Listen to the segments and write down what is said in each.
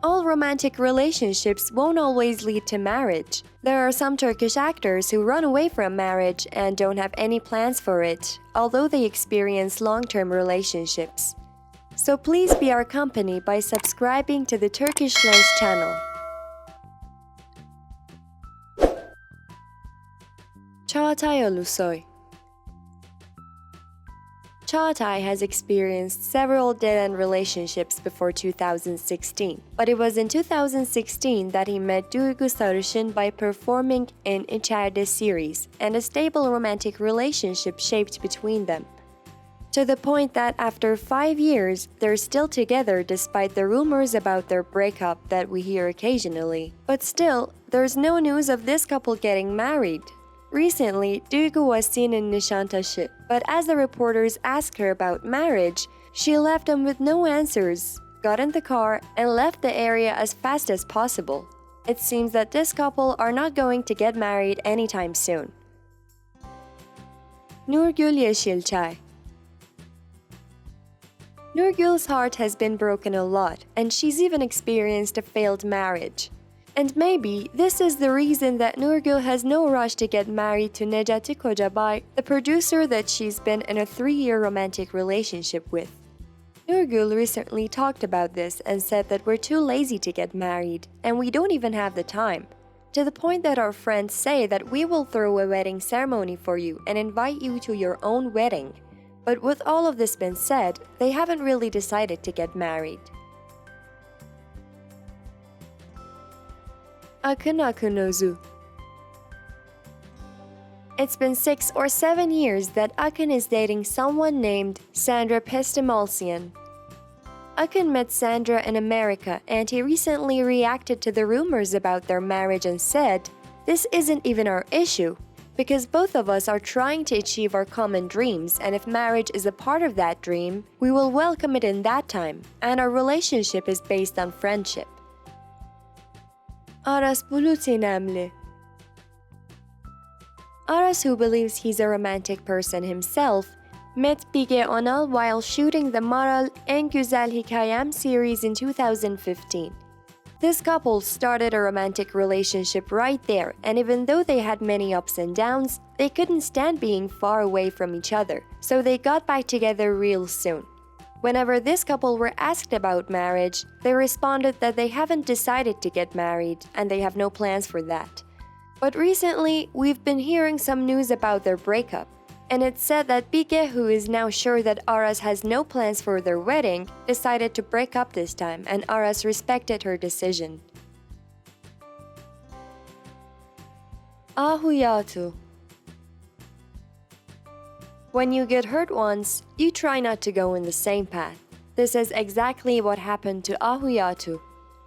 All romantic relationships won't always lead to marriage. There are some Turkish actors who run away from marriage and don't have any plans for it, although they experience long-term relationships. So please be our company by subscribing to the Turkish Lens channel. Cagatay Ulusoy. Cagatay has experienced several dead-end relationships before 2016, but it was in 2016 that he met Duygu by performing in İçeride series, and a stable romantic relationship shaped between them. To the point that after 5 years, they're still together despite the rumors about their breakup that we hear occasionally. But still, there's no news of this couple getting married. Recently, Duygu was seen in Nişantaşı, but as the reporters asked her about marriage, she left them with no answers, got in the car, and left the area as fast as possible. It seems that this couple are not going to get married anytime soon. Nurgul Yesilcay. Nurgul's heart has been broken a lot, and she's even experienced a failed marriage. And maybe this is the reason that Nurgul has no rush to get married to Necati Kocabay, the producer that she's been in a 3-year romantic relationship with. Nurgul recently talked about this and said that we're too lazy to get married, and we don't even have the time. To the point that our friends say that we will throw a wedding ceremony for you and invite you to your own wedding. But with all of this been said, they haven't really decided to get married. Akınozu. It's been 6 or 7 years that Akın is dating someone named Sandra Pestimolsian. Akın met Sandra in America, and he recently reacted to the rumors about their marriage and said, "This isn't even our issue, because both of us are trying to achieve our common dreams, and if marriage is a part of that dream, we will welcome it in that time, and our relationship is based on friendship." Aras Bulut İynemli. Aras, who believes he's a romantic person himself, met Bige while shooting the Maral En Güzel Hikayem series in 2015. This couple started a romantic relationship right there, and even though they had many ups and downs, they couldn't stand being far away from each other, so they got back together real soon. Whenever this couple were asked about marriage, they responded that they haven't decided to get married and they have no plans for that. But recently, we've been hearing some news about their breakup, and it's said that Bige, who is now sure that Aras has no plans for their wedding, decided to break up this time, and Aras respected her decision. Yagtu. When you get hurt once, you try not to go in the same path. This is exactly what happened to Yagtu.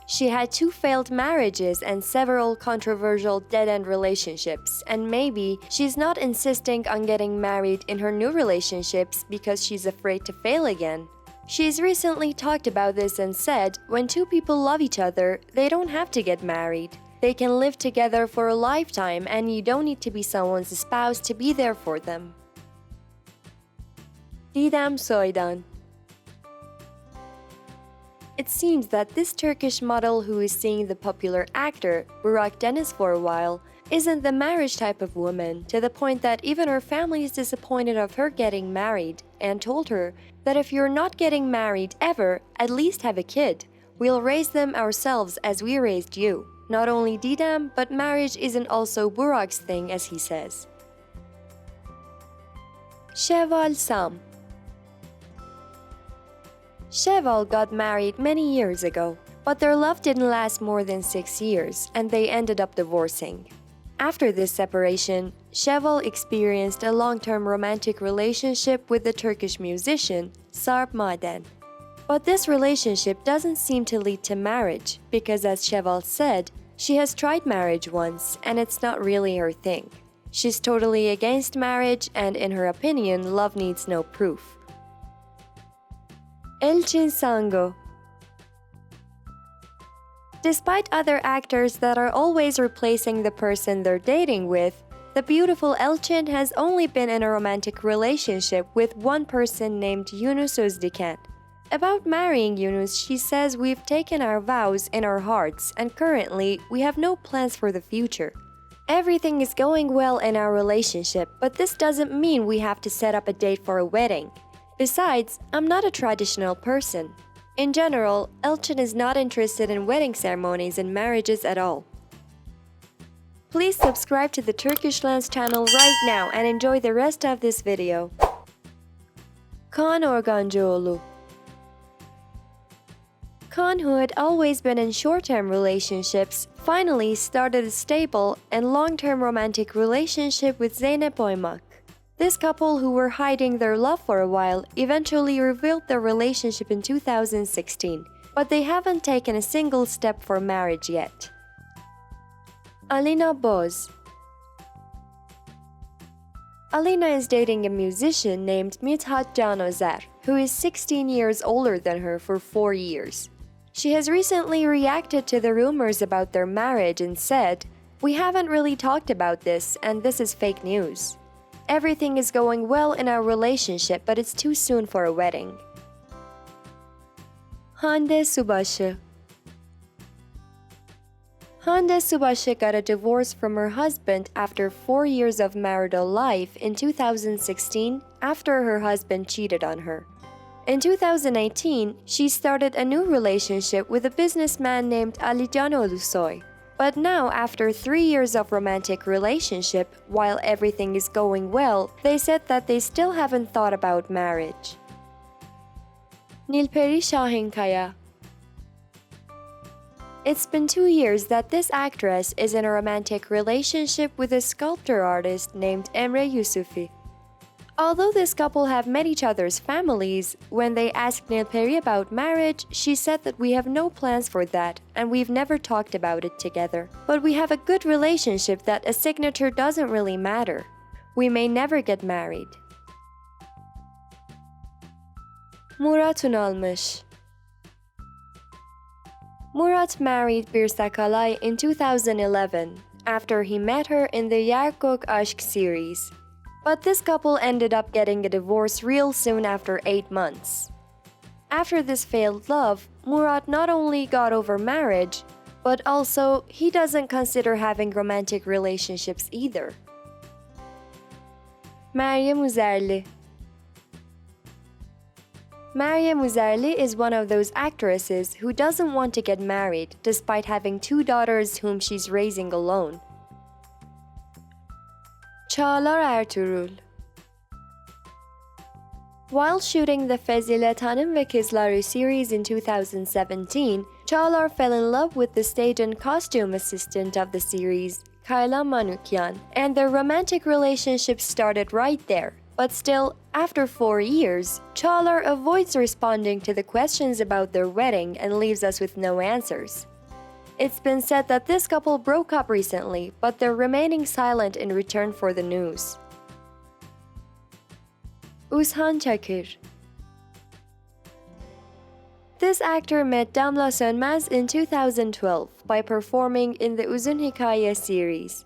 She had 2 failed marriages and several controversial dead-end relationships, and maybe she's not insisting on getting married in her new relationships because she's afraid to fail again. She's recently talked about this and said, when 2 people love each other, they don't have to get married. They can live together for a lifetime, and you don't need to be someone's spouse to be there for them. Soydan. It seems that this Turkish model who is seeing the popular actor Burak Deniz for a while isn't the marriage type of woman, to the point that even her family is disappointed of her getting married and told her that if you're not getting married ever, at least have a kid. We'll raise them ourselves as we raised you. Not only Didem, but marriage isn't also Burak's thing, as he says. Sevval Sam. Sevval got married many years ago, but their love didn't last more than 6 years, and they ended up divorcing. After this separation, Sevval experienced a long-term romantic relationship with the Turkish musician Sarp. But this relationship doesn't seem to lead to marriage, because as Sevval said, she has tried marriage once, and it's not really her thing. She's totally against marriage, and in her opinion, love needs no proof. Elcin Sangu. Despite other actors that are always replacing the person they're dating with, the beautiful Elcin has only been in a romantic relationship with one person named Yunus Özdiken. About marrying Yunus, she says we've taken our vows in our hearts and currently we have no plans for the future. Everything is going well in our relationship, but this doesn't mean we have to set up a date for a wedding. Besides, I'm not a traditional person. In general, Elcin is not interested in wedding ceremonies and marriages at all. Please subscribe to the Turkish Lens channel right now and enjoy the rest of this video. Kaan Urgancıoglu. Kaan, who had always been in short-term relationships, finally started a stable and long-term romantic relationship with Zeynep Oymak. This couple, who were hiding their love for a while, eventually revealed their relationship in 2016, but they haven't taken a single step for marriage yet. Alina Boz. Alina is dating a musician named Mithat Ozer, who is 16 years older than her for 4 years. She has recently reacted to the rumors about their marriage and said, "We haven't really talked about this and this is fake news. Everything is going well in our relationship but it's too soon for a wedding." Hande Subası. Hande Subası got a divorce from her husband after 4 years of marital life in 2016 after her husband cheated on her. In 2018, she started a new relationship with a businessman named Ulusoy. But now, after 3 years of romantic relationship, while everything is going well, they said that they still haven't thought about marriage. Sahinkaya. It's been 2 years that this actress is in a romantic relationship with a sculptor artist named Emre Yusufi. Although this couple have met each other's families, when they asked Nilperi about marriage, she said that we have no plans for that and we've never talked about it together. But we have a good relationship that a signature doesn't really matter. We may never get married. Murat Unalmıs. Murat married Bir Sakalay in 2011 after he met her in the Yarkok Aşk series. But this couple ended up getting a divorce real soon after 8 months. After this failed love, Murat not only got over marriage, but also he doesn't consider having romantic relationships either. Meryem Uzerli. Meryem Uzerli is one of those actresses who doesn't want to get married despite having 2 daughters whom she's raising alone. Caglar Ertugrul. While shooting the Fazilet Hanım ve Kızları series in 2017, Caglar fell in love with the stage and costume assistant of the series, Kayla Manukyan, and their romantic relationship started right there. But still, after 4 years, Caglar avoids responding to the questions about their wedding and leaves us with no answers. It's been said that this couple broke up recently, but they're remaining silent in return for the news. Ushan Çakır. This actor met Damla Sönmez in 2012 by performing in the Uzerli series.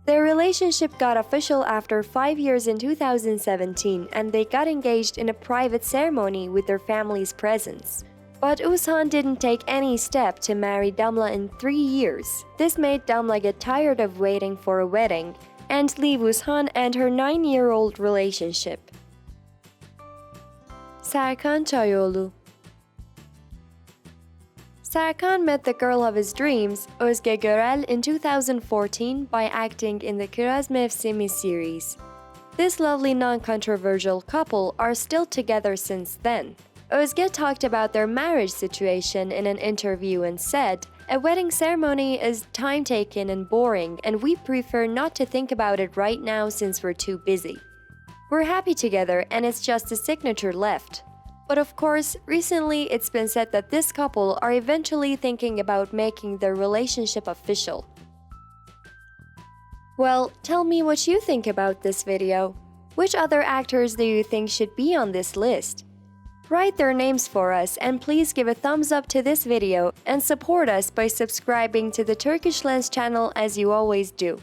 Their relationship got official after 5 years in 2017 and they got engaged in a private ceremony with their family's presence. But Ushan didn't take any step to marry Damla in 3 years. This made Damla get tired of waiting for a wedding and leave Ushan and her 9-year-old relationship. Serkan Çayoğlu. Serkan met the girl of his dreams, Ozge in 2014 by acting in the Kiraz Mevsimi series. This lovely non-controversial couple are still together since then. Ozge talked about their marriage situation in an interview and said, "A wedding ceremony is time-taking and boring and we prefer not to think about it right now since we're too busy. We're happy together and it's just a signature left." But of course, recently it's been said that this couple are eventually thinking about making their relationship official. Well, tell me what you think about this video. Which other actors do you think should be on this list? Write their names for us and please give a thumbs up to this video and support us by subscribing to the Turkish Lens channel as you always do.